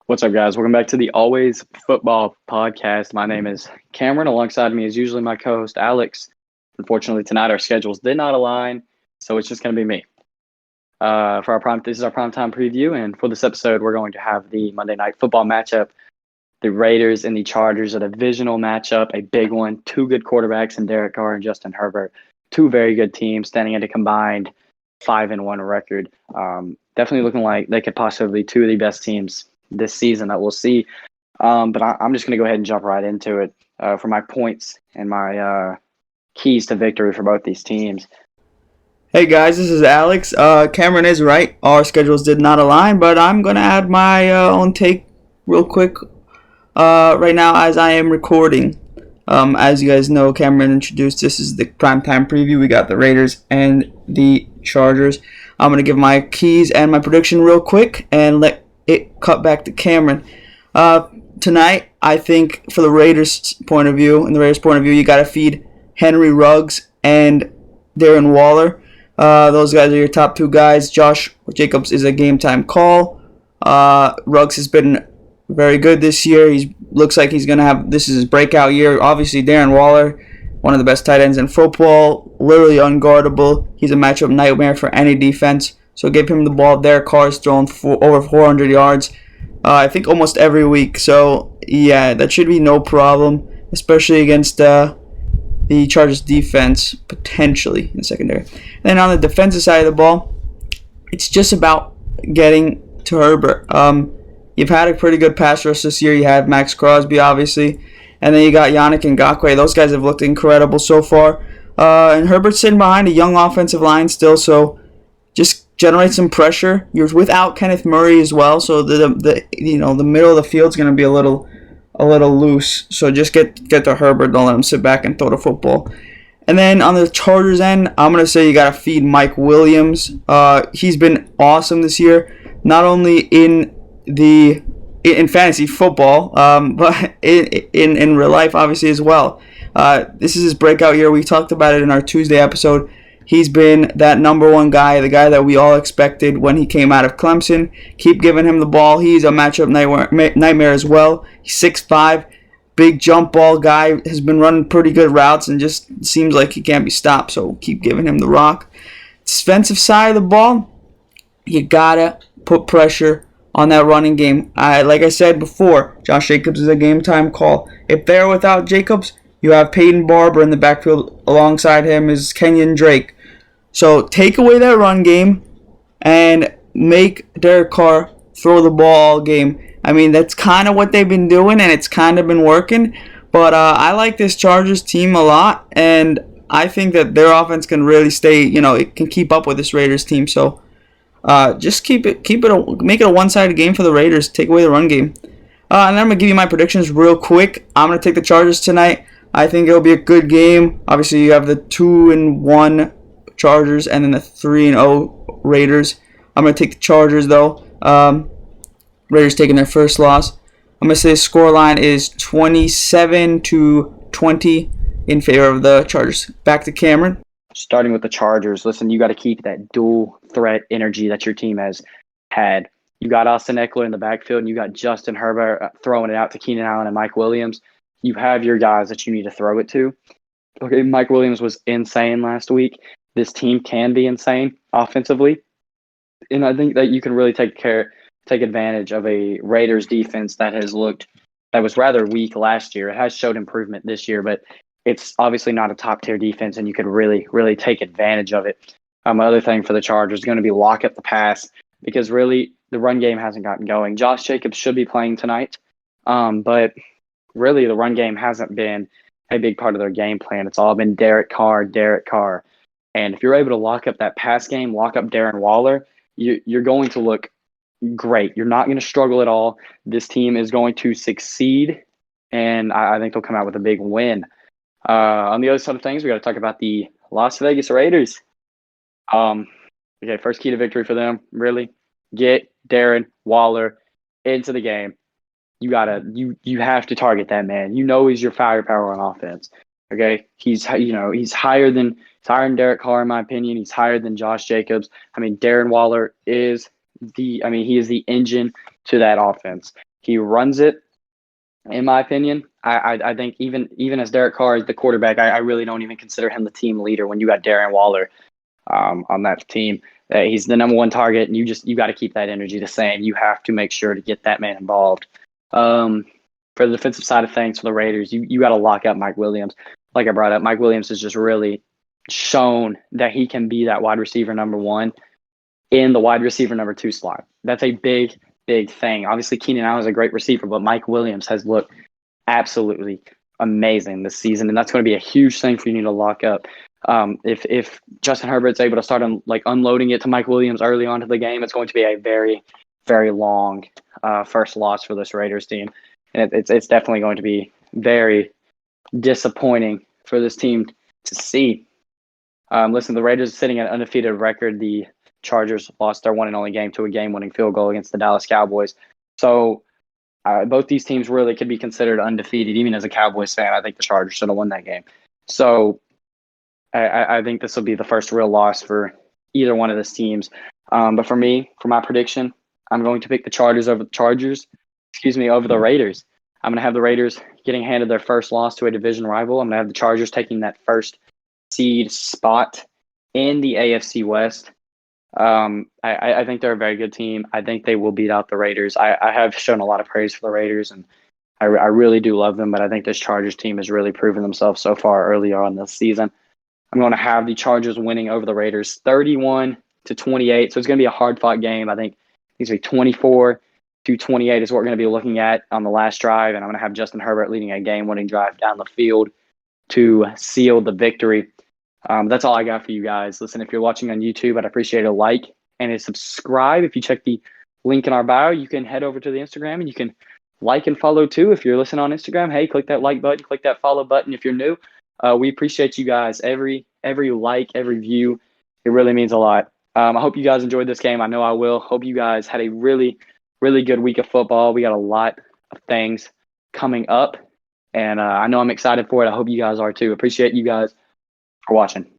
What's up, guys? Welcome back to the Always Football podcast. My name is Cameron. Alongside me is usually my co-host Alex. Unfortunately, tonight our schedules did not align, so it's just going to be me. This is our primetime preview, and for this episode, we're going to have the Monday Night Football matchup, the Raiders and the Chargers, a divisional matchup, a big one. Two good quarterbacks in Derek Carr and Justin Herbert. Two very good teams standing at a combined 5-1 record. Definitely looking like they could possibly be two of the best teams this season that we'll see. But I'm just going to go ahead and jump right into it for my points and my keys to victory for both these teams. Hey guys, this is Alex. Cameron is right. Our schedules did not align, but I'm going to add my own take real quick right now as I am recording. As you guys know, Cameron introduced, this is the primetime preview. We got the Raiders and the Chargers. I'm going to give my keys and my prediction real quick and let it cut back to Cameron. Tonight, I think for the Raiders' point of view, you got to feed Henry Ruggs and Darren Waller. Those guys are your top two guys. Josh Jacobs is a game time call. Ruggs has been very good this year. He looks like he's going to have, this is his breakout year. Obviously, Darren Waller, one of the best tight ends in football, literally unguardable. He's a matchup nightmare for any defense. So give him the ball. Derek Carr is throwing over 400 yards, I think almost every week. So, yeah, that should be no problem, especially against the Chargers defense, potentially in the secondary. And then on the defensive side of the ball, it's just about getting to Herbert. You've had a pretty good pass rush this year. You had Max Crosby, obviously. And then you got Yannick Ngakoue. Those guys have looked incredible so far. And Herbert's sitting behind a young offensive line still, so just generate some pressure. You're without Kenneth Murray as well, so the middle of the field's going to be a little loose. So just get to Herbert. Don't let him sit back and throw the football. And then on the Chargers end, I'm going to say you got to feed Mike Williams. He's been awesome this year, not only in fantasy football, but in real life, obviously, as well. This is his breakout year. We talked about it in our Tuesday episode. He's been that number one guy, the guy that we all expected when he came out of Clemson. Keep giving him the ball. He's a matchup nightmare as well. He's 6'5", big jump ball guy, has been running pretty good routes and just seems like he can't be stopped, so keep giving him the rock. Defensive side of the ball, you got to put pressure on that running game. Like I said before, Josh Jacobs is a game-time call. If they're without Jacobs, you have Peyton Barber in the backfield. Alongside him is Kenyon Drake. So take away that run game and make Derek Carr throw the ball all game. I mean, that's kind of what they've been doing, and it's kind of been working. But I like this Chargers team a lot, and I think that their offense can really stay, it can keep up with this Raiders team. So just make it a one-sided game for the Raiders. Take away the run game. And then I'm going to give you my predictions real quick. I'm going to take the Chargers tonight. I think it'll be a good game. Obviously, you have the 2-1 Chargers and then the 3-0 Raiders. I'm going to take the Chargers, though. Raiders taking their first loss. I'm going to say the scoreline is 27-20 in favor of the Chargers. Back to Cameron. Starting with the Chargers, listen, you got to keep that dual threat energy that your team has had. You got Austin Eckler in the backfield, and you got Justin Herbert throwing it out to Keenan Allen and Mike Williams. You have your guys that you need to throw it to. Okay, Mike Williams was insane last week. This team can be insane offensively. And I think that you can really take advantage of a Raiders defense that was rather weak last year. It has showed improvement this year, but it's obviously not a top-tier defense, and you could really, really take advantage of it. Other thing for the Chargers is going to be lock up the pass because really the run game hasn't gotten going. Josh Jacobs should be playing tonight, but really the run game hasn't been a big part of their game plan. It's all been Derek Carr. And if you're able to lock up that pass game, lock up Darren Waller, you're going to look great. You're not going to struggle at all. This team is going to succeed, and I think they'll come out with a big win. On the other side of things, we got to talk about the Las Vegas Raiders. Okay, first key to victory for them, really, get Darren Waller into the game. You have to target that man. He's your firepower on offense. Okay, he's higher than Derek Carr in my opinion. He's higher than Josh Jacobs. I mean, Darren Waller is he is the engine to that offense. He runs it, in my opinion. I think even as Derek Carr is the quarterback, I really don't even consider him the team leader when you got Darren Waller on that team. He's the number one target, and you got to keep that energy the same. You have to make sure to get that man involved. For the defensive side of things for the Raiders, you got to lock up Mike Williams. Like I brought up, Mike Williams has just really shown that he can be that wide receiver number one in the wide receiver number two slot. That's a big thing. Obviously, Keenan Allen is a great receiver, but Mike Williams has looked absolutely amazing this season, and that's going to be a huge thing for you to lock up. If Justin Herbert's able to start unloading it to Mike Williams early on to the game, it's going to be a very, very long first loss for this Raiders team, and it's definitely going to be very disappointing for this team to see. Listen, the Raiders are sitting at an undefeated record. The Chargers lost their one and only game to a game-winning field goal against the Dallas Cowboys. So both these teams really could be considered undefeated. Even as a Cowboys fan, I think the Chargers should have won that game. So I think this will be the first real loss for either one of these teams. But for me, for my prediction, I'm going to pick the Chargers over the Raiders. I'm going to have the Raiders getting handed their first loss to a division rival. I'm going to have the Chargers taking that first seed spot in the AFC West. I think they're a very good team. I think they will beat out the Raiders. I have shown a lot of praise for the Raiders, and I really do love them, but I think this Chargers team has really proven themselves so far early on this season. I'm going to have the Chargers winning over the Raiders 31-28, so it's going to be a hard-fought game. I think it's going to be 24-28 is what we're going to be looking at on the last drive, and I'm going to have Justin Herbert leading a game-winning drive down the field to seal the victory. That's all I got for you guys. Listen, if you're watching on YouTube, I'd appreciate a like and a subscribe. If you check the link in our bio, you can head over to the Instagram and you can like and follow too. If you're listening on Instagram, hey, click that like button, click that follow button if you're new. We appreciate you guys. Every like, every view, it really means a lot. I hope you guys enjoyed this game. I know I will. Hope you guys had a really, really good week of football. We got a lot of things coming up, and I know I'm excited for it. I hope you guys are too. Appreciate you guys for watching.